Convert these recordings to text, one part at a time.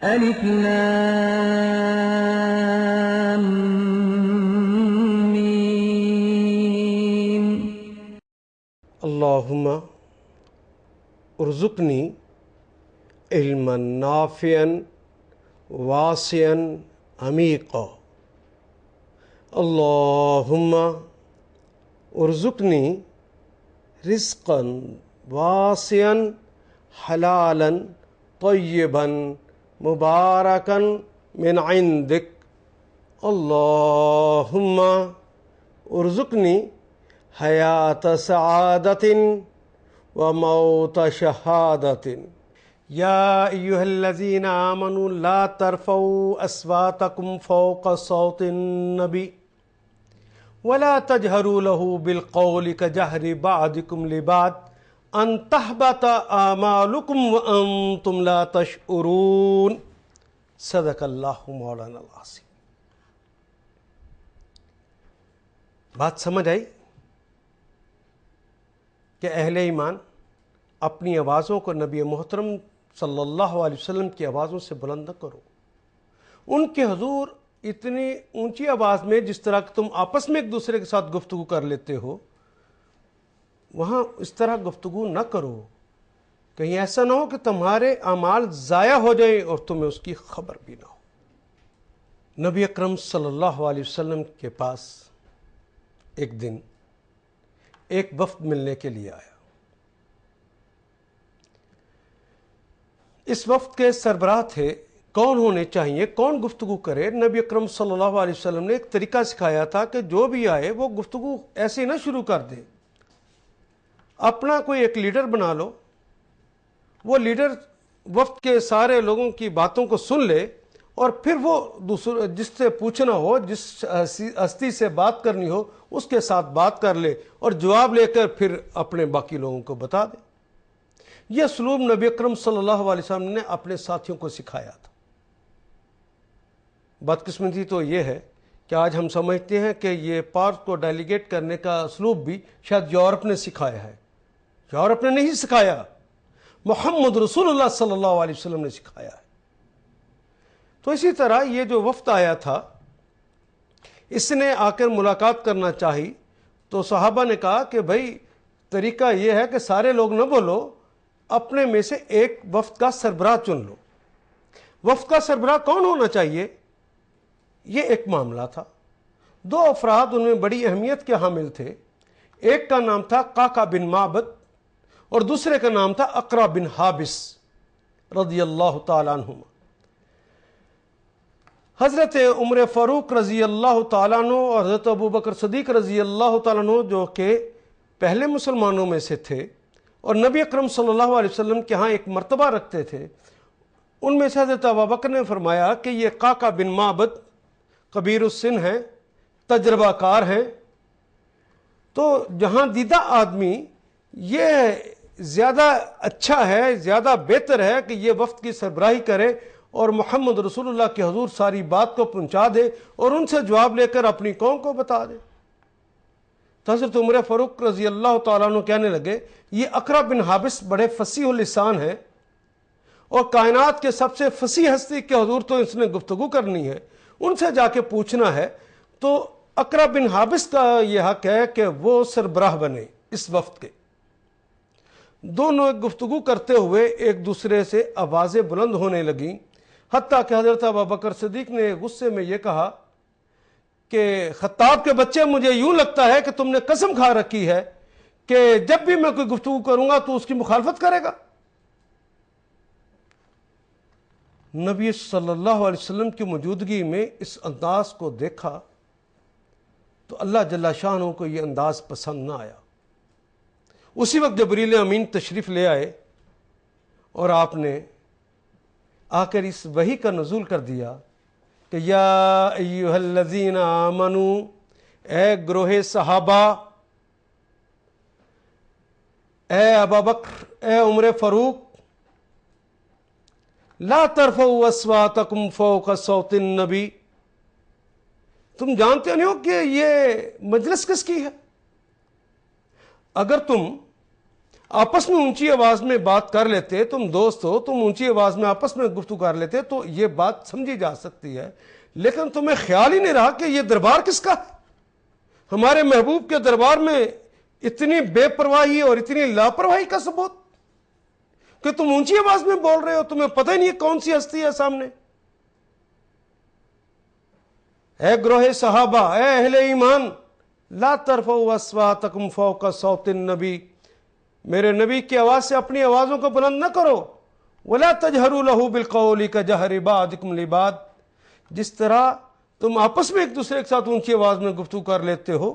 الف لام میم اللہم ارزقنی علما نافعا واسعا عمیقا. اللہم ارزقنی رزقا واسعا حلالا طیبا مبارکا من عندک. اللہم ارزقنی حیات سعادت وموت شہادت. یا ایہا الذین آمنوا لا ترفعوا اصواتکم فوق صوت النبی ولا تجہروا له بالقول كجہر بعضکم لبعض ان تحبط اعمالکم وانتم لا تشعرون. صدق اللہ مولانا العظیم. بات سمجھ آئی کہ اہل ایمان اپنی آوازوں کو نبی محترم صلی اللہ علیہ وسلم کی آوازوں سے بلند نہ کرو. ان کے حضور اتنی اونچی آواز میں جس طرح کہ تم آپس میں ایک دوسرے کے ساتھ گفتگو کر لیتے ہو وہاں اس طرح گفتگو نہ کرو. کہیں ایسا نہ ہو کہ تمہارے اعمال ضائع ہو جائیں اور تمہیں اس کی خبر بھی نہ ہو. نبی اکرم صلی اللہ علیہ وسلم کے پاس ایک دن ایک وفد ملنے کے لیے آیا. اس وفد کے سربراہ تھے. کون ہونے چاہیے، کون گفتگو کرے؟ نبی اکرم صلی اللہ علیہ وسلم نے ایک طریقہ سکھایا تھا کہ جو بھی آئے وہ گفتگو ایسے نہ شروع کر دے. اپنا کوئی ایک لیڈر بنا لو. وہ لیڈر وفد کے سارے لوگوں کی باتوں کو سن لے اور پھر وہ جس سے پوچھنا ہو، جس ہستی سے بات کرنی ہو اس کے ساتھ بات کر لے اور جواب لے کر پھر اپنے باقی لوگوں کو بتا دے. یہ اسلوب نبی اکرم صلی اللہ علیہ وسلم نے اپنے ساتھیوں کو سکھایا تھا. بدقسمتی تو یہ ہے کہ آج ہم سمجھتے ہیں کہ یہ پارٹ کو ڈیلیگیٹ کرنے کا اسلوب بھی شاید یورپ نے سکھایا ہے. یورپ نے نہیں سکھایا، محمد رسول اللہ صلی اللہ علیہ وسلم نے سکھایا ہے. تو اسی طرح یہ جو وفد آیا تھا اس نے آ کر ملاقات کرنا چاہی تو صحابہ نے کہا کہ بھائی طریقہ یہ ہے کہ سارے لوگ نہ بولو، اپنے میں سے ایک وفد کا سربراہ چن لو. وفد کا سربراہ کون ہونا چاہیے؟ یہ ایک معاملہ تھا. دو افراد ان میں بڑی اہمیت کے حامل تھے. ایک کا نام تھا قعقاع بن معبد اور دوسرے کا نام تھا اقرع بن حابس رضی اللہ تعالیٰ عنہما. حضرت عمر فاروق رضی اللہ تعالیٰ عنہ اور حضرت ابوبکر صدیق رضی اللہ تعالیٰ عنہ جو کہ پہلے مسلمانوں میں سے تھے اور نبی اکرم صلی اللہ علیہ وسلم کے ہاں ایک مرتبہ رکھتے تھے، ان میں سے حضرت ابوبکر نے فرمایا کہ یہ قعقاع بن معبد کبیر السن ہیں، تجربہ کار ہیں، تو جہاں دیدہ آدمی یہ زیادہ اچھا ہے، زیادہ بہتر ہے کہ یہ وفد کی سربراہی کرے اور محمد رسول اللہ کے حضور ساری بات کو پہنچا دے اور ان سے جواب لے کر اپنی قوم کو بتا دے. تو حضرت عمر فاروق رضی اللہ تعالیٰ عنہ کہنے لگے یہ اقرع بن حابس بڑے فصیح اللسان ہیں اور کائنات کے سب سے فصیح ہستی کے حضور تو اس نے گفتگو کرنی ہے، ان سے جا کے پوچھنا ہے. تو اقرع بن حابس کا یہ حق ہے کہ وہ سربراہ بنے اس وفد کے. دونوں گفتگو کرتے ہوئے ایک دوسرے سے آوازیں بلند ہونے لگیں، حتیٰ کہ حضرت ابوبکر صدیق نے غصے میں یہ کہا کہ خطاب کے بچے، مجھے یوں لگتا ہے کہ تم نے قسم کھا رکھی ہے کہ جب بھی میں کوئی گفتگو کروں گا تو اس کی مخالفت کرے گا. نبی صلی اللہ علیہ وسلم کی موجودگی میں اس انداز کو دیکھا تو اللہ جل شانہ کو یہ انداز پسند نہ آیا. اسی وقت جبریل امین تشریف لے آئے اور آپ نے آ کر اس وحی کا نزول کر دیا کہ یا ایہا الذین آمنو، اے گروہ صحابہ، اے ابوبکر، اے عمر فاروق، لا ترفعوا اصواتکم فوق صوت النبی. تم جانتے نہیں ہو کہ یہ مجلس کس کی ہے؟ اگر تم آپس میں اونچی آواز میں بات کر لیتے، تم دوست ہو، تم اونچی آواز میں آپس میں گفتگو کر لیتے تو یہ بات سمجھی جا سکتی ہے، لیکن تمہیں خیال ہی نہیں رہا کہ یہ دربار کس کا ہے؟ ہمارے محبوب کے دربار میں اتنی بے پرواہی اور اتنی لاپرواہی کا ثبوت کہ تم اونچی آواز میں بول رہے ہو، تمہیں پتہ ہی نہیں ہے کون سی ہستی ہے سامنے۔ اے گروہ صحابہ، اے اہل ایمان، لا ترفعوا اصواتکم فوق صوت النبی، میرے نبی کی آواز سے اپنی آوازوں کو بلند نہ کرو۔ ولا تجہروا لہ بالقول کجہر بعضکم لبعض، جس طرح تم آپس میں ایک دوسرے کے ساتھ اونچی آواز میں گفتگو کر لیتے ہو،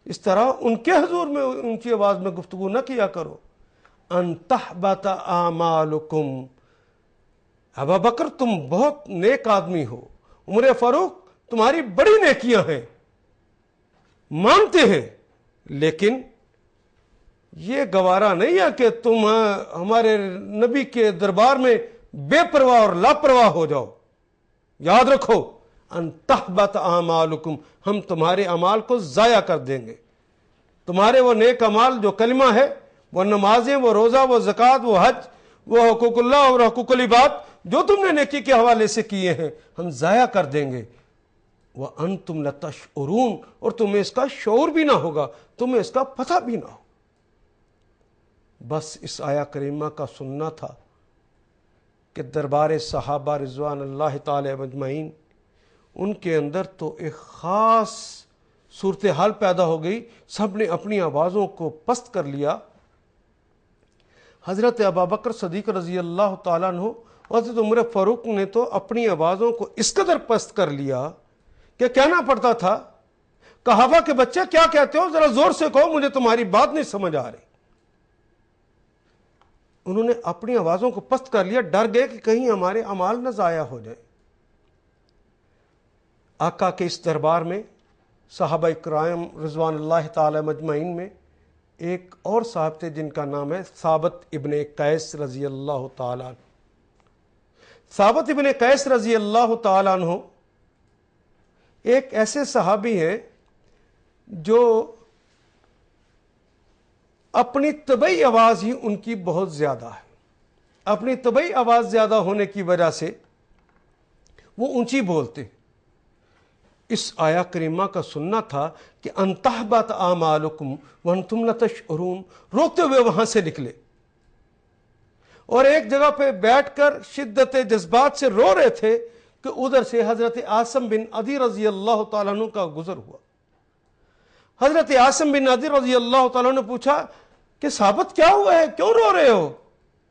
اس طرح ان کے حضور میں اونچی آواز میں گفتگو نہ کیا کرو۔ ان تحبط اعمالکم، ابا بکر تم بہت نیک آدمی ہو، عمر فاروق تمہاری بڑی نیکیاں ہیں، مانتے ہیں، لیکن یہ گوارا نہیں ہے کہ تم ہمارے نبی کے دربار میں بے پرواہ اور لاپرواہ ہو جاؤ۔ یاد رکھو، ان تحبط اعمالکم، ہم تمہارے اعمال کو ضائع کر دیں گے۔ تمہارے وہ نیک اعمال جو کلمہ ہے، وہ نمازیں، وہ روزہ، وہ زکوٰۃ، وہ حج، وہ حقوق اللہ اور حقوق العباد جو تم نے نیکی کے حوالے سے کیے ہیں، ہم ضائع کر دیں گے۔ وَأَنْتُمْ لَتَشْعُرُونَ، اور تمہیں اس کا شعور بھی نہ ہوگا، تمہیں اس کا پتہ بھی نہ ہو۔ بس اس آیا کریمہ کا سننا تھا کہ دربار صحابہ رضوان اللہ تعالی مجمعین، ان کے اندر تو ایک خاص صورتحال پیدا ہو گئی، سب نے اپنی آوازوں کو پست کر لیا۔ حضرت ابوبکر صدیق رضی اللہ تعالیٰ عنہ اور حضرت عمر فاروق نے تو اپنی آوازوں کو اس قدر پست کر لیا کہ کہنا پڑتا تھا، کہاوہ کے بچے کیا کہتے ہو، ذرا زور سے کہو، مجھے تمہاری بات نہیں سمجھ آ رہی۔ انہوں نے اپنی آوازوں کو پست کر لیا، ڈر گئے کہ کہیں ہمارے اعمال نہ ضائع ہو جائے۔ آقا کے اس دربار میں صحابہ کرام رضوان اللہ تعالی مجمعین میں ایک اور صاحب تھے جن کا نام ہے ثابت ابن قیس رضی اللہ تعالیٰ عنہ۔ ثابت ابن قیس رضی اللہ تعالیٰ عنہ ایک ایسے صحابی ہیں جو اپنی طبعی آواز ہی ان کی بہت زیادہ ہے۔ اپنی طبعی آواز زیادہ ہونے کی وجہ سے وہ اونچی بولتے۔ اس آیا کریمہ کا سننا تھا کہ ان تحبط اعمالکم وانتم لا تشعرون، روتے ہوئے وہاں سے نکلے اور ایک جگہ پہ بیٹھ کر شدت جذبات سے رو رہے تھے کہ ادھر سے حضرت عاصم بن عدی رضی اللہ تعالیٰ عنہ کا گزر ہوا۔ حضرت عاصم بن عدی رضی اللہ تعالیٰ نے پوچھا کہ ثابت کیا ہوا ہے، کیوں رو رہے ہو؟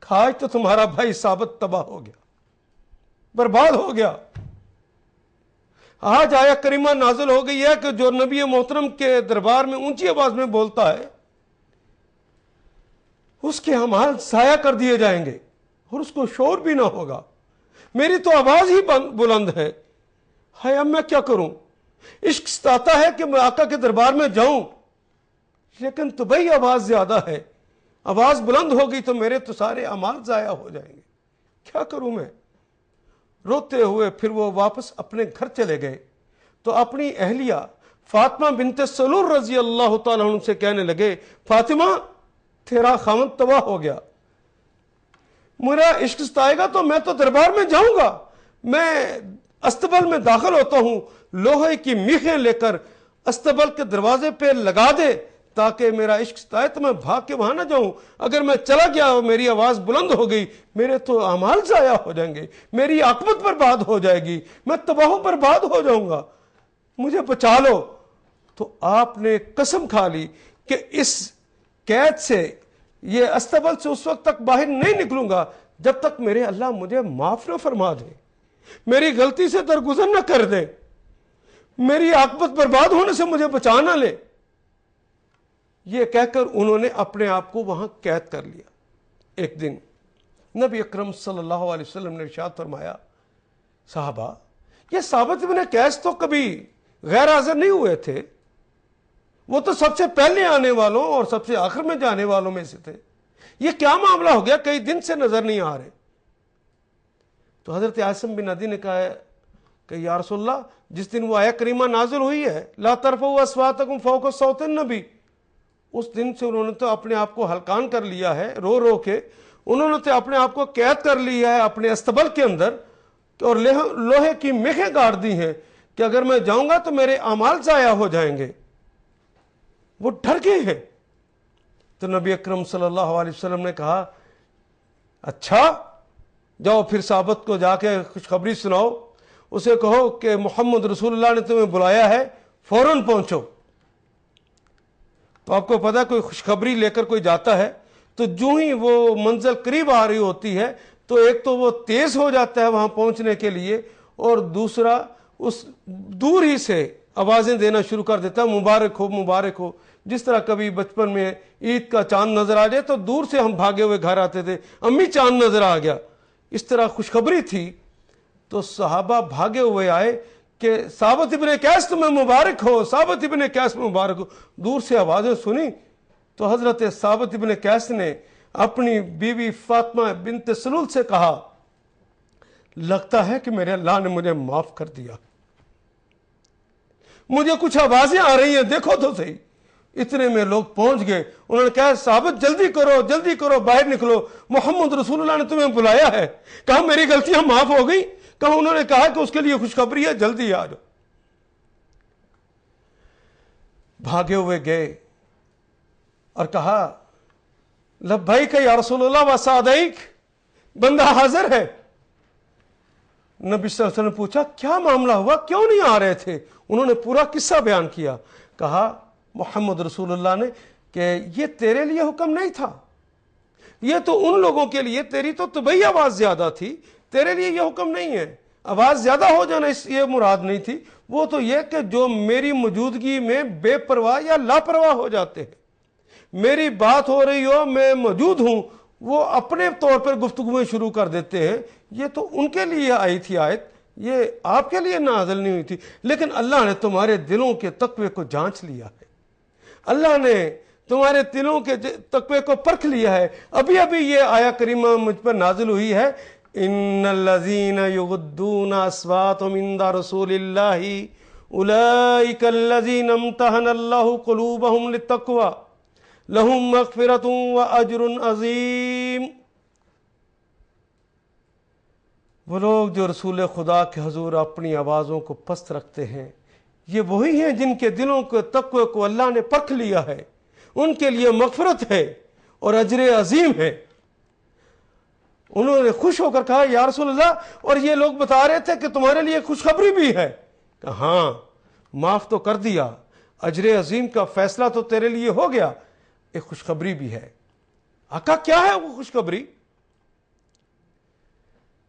آج تو تمہارا بھائی ثابت تباہ ہو گیا، برباد ہو گیا۔ آج آیا کریمہ نازل ہو گئی ہے کہ جو نبی محترم کے دربار میں اونچی آواز میں بولتا ہے اس کے اعمال ضائع کر دیے جائیں گے اور اس کو شعور بھی نہ ہوگا۔ میری تو آواز ہی بلند ہے، ہائے اب میں کیا کروں؟ عشق ستاتا ہے کہ میں آقا کے دربار میں جاؤں، لیکن طبعی آواز زیادہ ہے، آواز بلند ہوگی تو میرے تو سارے اعمال ضائع ہو جائیں گے، کیا کروں میں؟ روتے ہوئے پھر وہ واپس اپنے گھر چلے گئے تو اپنی اہلیہ فاطمہ بنت سلول رضی اللہ تعالیٰ عنہ سے کہنے لگے، فاطمہ تیرا خاوند تباہ ہو گیا، میرا عشق ستائے گا تو میں تو دربار میں جاؤں گا، میں استبل میں داخل ہوتا ہوں، لوہے کی میخیں لے کر استبل کے دروازے پہ لگا دے تاکہ میرا عشق ستائے تو میں بھاگ کے وہاں نہ جاؤں۔ اگر میں چلا گیا اور میری آواز بلند ہو گئی، میرے تو اعمال ضائع ہو جائیں گے، میری عاقبت برباد ہو جائے گی، میں تباہ و برباد ہو جاؤں گا، مجھے بچا لو۔ تو آپ نے قسم کھا لی کہ اس قید سے، یہ استبل سے اس وقت تک باہر نہیں نکلوں گا جب تک میرے اللہ مجھے معاف نہ فرما دے، میری غلطی سے درگزر نہ کر دے، میری عاقبت برباد ہونے سے مجھے بچا نہ لے۔ یہ کہہ کر انہوں نے اپنے آپ کو وہاں قید کر لیا۔ ایک دن نبی اکرم صلی اللہ علیہ وسلم نے ارشاد فرمایا، صحابہ یہ ثابت بن قیس تو کبھی غیر حاضر نہیں ہوئے تھے، وہ تو سب سے پہلے آنے والوں اور سب سے آخر میں جانے والوں میں سے تھے، یہ کیا معاملہ ہو گیا، کئی دن سے نظر نہیں آ رہے؟ تو حضرت عاصم بن عدی نے کہا ہے کہ یا رسول اللہ، جس دن وہ آیت کریمہ نازل ہوئی ہے لا ترفعوا اصواتکم فوق صوت النبی، اس دن سے انہوں نے تو اپنے آپ کو ہلکان کر لیا ہے، رو رو کے انہوں نے تو اپنے آپ کو قید کر لیا ہے اپنے استبل کے اندر، اور لوہے کی میخیں گاڑ دی ہیں کہ اگر میں جاؤں گا تو میرے اعمال ضائع ہو جائیں گے، وہ ڈر گئے ہیں۔ تو نبی اکرم صلی اللہ علیہ وسلم نے کہا اچھا جاؤ پھر صحابت کو جا کے خوشخبری سناؤ، اسے کہو کہ محمد رسول اللہ نے تمہیں بلایا ہے، فوراً پہنچو۔ تو آپ کو پتا کوئی خوشخبری لے کر کوئی جاتا ہے تو جو ہی وہ منزل قریب آ رہی ہوتی ہے تو ایک تو وہ تیز ہو جاتا ہے وہاں پہنچنے کے لیے، اور دوسرا اس دور ہی سے آوازیں دینا شروع کر دیتا ہے، مبارک ہو مبارک ہو۔ جس طرح کبھی بچپن میں عید کا چاند نظر آ جائے تو دور سے ہم بھاگے ہوئے گھر آتے تھے، امی چاند نظر آ گیا، اس طرح خوشخبری تھی۔ تو صحابہ بھاگے ہوئے آئے کہ ثابت ابن قیس تمہیں مبارک ہو، ثابت ابن قیس مبارک ہو۔ دور سے آوازیں سنی تو حضرت ثابت ابن قیس نے اپنی بیوی فاطمہ بنت سلول سے کہا لگتا ہے کہ میرے اللہ نے مجھے معاف کر دیا، مجھے کچھ آوازیں آ رہی ہیں، دیکھو تو صحیح۔ اتنے میں لوگ پہنچ گئے، انہوں نے کہا ثابت جلدی کرو باہر نکلو، محمد رسول اللہ نے تمہیں بلایا ہے۔ کہا میری غلطیاں معاف ہو گئی؟ کہا انہوں نے کہا کہ اس کے لیے خوشخبری ہے، جلدی آ جاؤ۔ بھاگے ہوئے گئے اور کہا لبیک یا رسول اللہ و سعدیک، بندہ حاضر ہے۔ نبی صلی اللہ علیہ وسلم نے پوچھا کیا معاملہ ہوا، کیوں نہیں آ رہے تھے؟ انہوں نے پورا قصہ بیان کیا۔ کہا محمد رسول اللہ نے کہ یہ تیرے لیے حکم نہیں تھا، یہ تو ان لوگوں کے لیے، تیری تو طبعی آواز زیادہ تھی، تیرے لیے یہ حکم نہیں ہے، آواز زیادہ ہو جانا اس یہ مراد نہیں تھی، وہ تو یہ کہ جو میری موجودگی میں بے پرواہ یا لاپرواہ ہو جاتے ہیں، میری بات ہو رہی ہو میں موجود ہوں وہ اپنے طور پر گفتگویں شروع کر دیتے ہیں، یہ تو ان کے لیے آئی تھی آیت، یہ آپ کے لیے نازل نہیں ہوئی تھی۔ لیکن اللہ نے تمہارے دلوں کے تقوی کو جانچ لیا ہے، اللہ نے تمہارے دلوں کے تقوی کو پرکھ لیا ہے۔ ابھی یہ آیا کریمہ مجھ پر نازل ہوئی ہے، ان الذین یغضون اصواتهم عند رسول اللہ اولئک الذین امتحن اللہ قلوبهم للتقوی لہم مغفرۃ واجر عظیم۔ وہ لوگ جو رسول خدا کے حضور اپنی آوازوں کو پست رکھتے ہیں، یہ وہی ہیں جن کے دلوں کے تقوی کو اللہ نے پرکھ لیا ہے، ان کے لیے مغفرت ہے اور اجر عظیم ہے۔ انہوں نے خوش ہو کر کہا یا رسول اللہ، اور یہ لوگ بتا رہے تھے کہ تمہارے لیے خوشخبری بھی ہے۔ کہ ہاں معاف تو کر دیا، اجر عظیم کا فیصلہ تو تیرے لیے ہو گیا، ایک خوشخبری بھی ہے۔ آقا کیا ہے وہ خوشخبری؟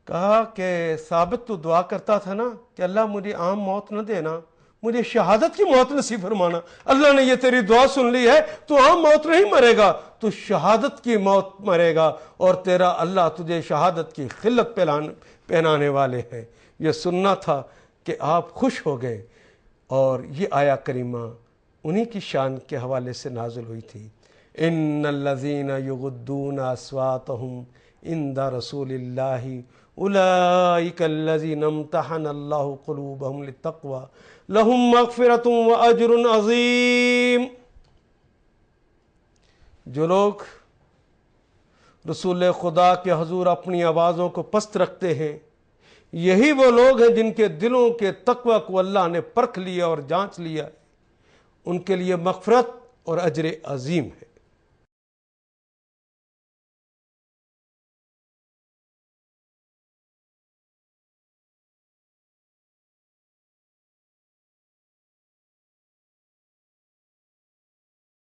کہا کہ ثابت تو دعا کرتا تھا نا کہ اللہ مجھے عام موت نہ دینا، مجھے شہادت کی موت نصیب فرمانا۔ اللہ نے یہ تیری دعا سن لی ہے، تو عام موت نہیں مرے گا، تو شہادت کی موت مرے گا، اور تیرا اللہ تجھے شہادت کی خلت پہنانے والے ہیں۔ یہ سننا تھا کہ آپ خوش ہو گئے، اور یہ آیا کریمہ انہی کی شان کے حوالے سے نازل ہوئی تھی۔ ان الذین یغضون اصواتهم عند رسول اللہ اولئک الذین امتحن اللہ قلوبهم للتقوی لہم مغفرۃ واجر عظیم۔ جو لوگ رسول خدا کے حضور اپنی آوازوں کو پست رکھتے ہیں، یہی وہ لوگ ہیں جن کے دلوں کے تقوی کو اللہ نے پرکھ لیا اور جانچ لیا، ان کے لیے مغفرت اور اجر عظیم ہے۔